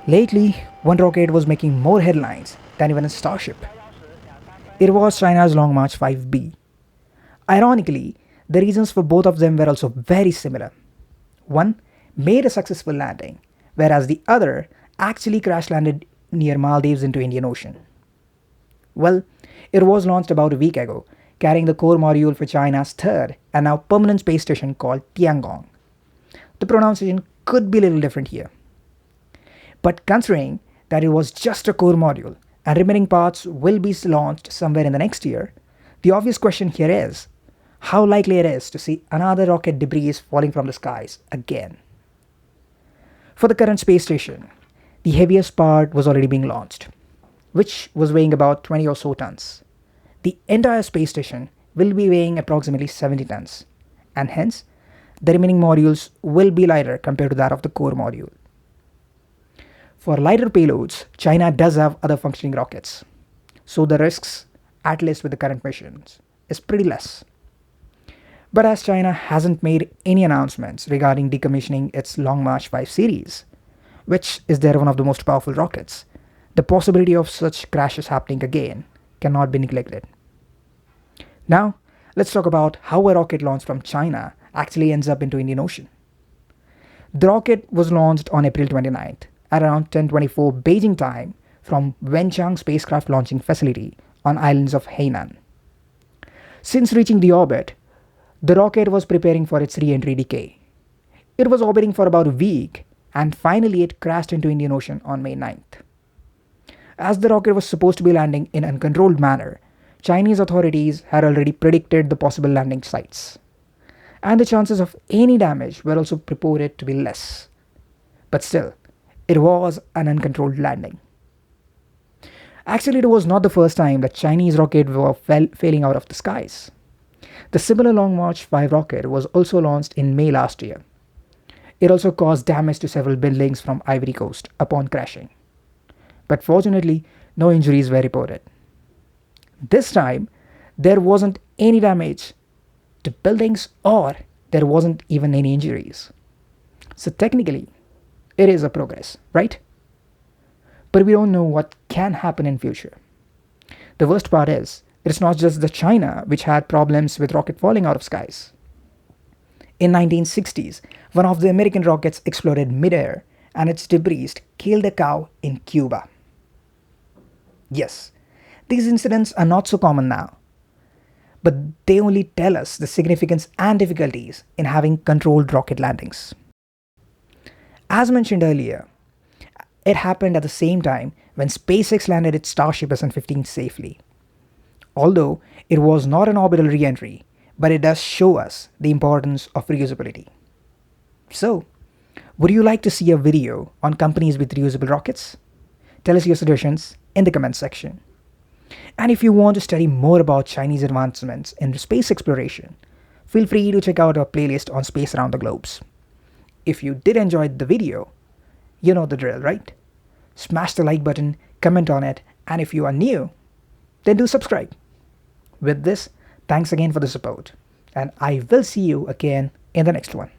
Lately, one rocket was making more headlines than even a Starship. It was China's LongMarch 5B. Ironically, the reasons for both of them were also very similar. One made a successful landing, whereas the other actually crash landed near Maldives into Indian Ocean. Well, it was launched about a week ago, carrying the core module for China's third and now permanent space station called Tiangong. The pronunciation could be a little different here. But considering that it was just a core module and remaining parts will be launched somewhere in the next year, the obvious question here is how likely it is to see another rocket debris falling from the skies again. For the current space station, the heaviest part was already being launched, which was weighing about 20 or so tons. The entire space station will be weighing approximately 70 tons, and hence, the remaining modules will be lighter compared to that of the core module. For lighter payloads, China does have other functioning rockets, so the risks, at least with the current missions, is pretty less. But as China hasn't made any announcements regarding decommissioning its Long March 5 series, which is their one of the most powerful rockets, the possibility of such crashes happening again cannot be neglected. Now, let's talk about how a rocket launched from China actually ends up into Indian Ocean. The rocket was launched on April 29th at around 10:24 Beijing time from Wenchang spacecraft launching facility on islands of Hainan. Since reaching the orbit, the rocket was preparing for its re-entry decay. It was orbiting for about a week and finally it crashed into Indian Ocean on May 9th. As the rocket was supposed to be landing in an uncontrolled manner, Chinese authorities had already predicted the possible landing sites. And the chances of any damage were also purported to be less. But still, it was an uncontrolled landing. Actually, it was not the first time that Chinese rockets were failing out of the skies. The similar Long March 5 rocket was also launched in May last year. It also caused damage to several buildings from Ivory Coast upon crashing. But fortunately, no injuries were reported. This time, there wasn't any damage to buildings or there wasn't even any injuries. So technically, it is a progress, right? But we don't know what can happen in future. The worst part is, it's not just the China which had problems with rocket falling out of skies. In 1960s, one of the American rockets exploded midair and its debris killed a cow in Cuba. Yes, these incidents are not so common now, but they only tell us the significance and difficulties in having controlled rocket landings. As mentioned earlier, it happened at the same time when SpaceX landed its Starship SN-15 safely. Although it was not an orbital re-entry, but it does show us the importance of reusability. So, would you like to see a video on companies with reusable rockets? Tell us your suggestions in the comments section. And if you want to study more about Chinese advancements in space exploration, feel free to check out our playlist on space around the globes. If you did enjoy the video, you know the drill, right? Smash the like button, comment on it, and if you are new, then do subscribe. With this, thanks again for the support, and I will see you again in the next one.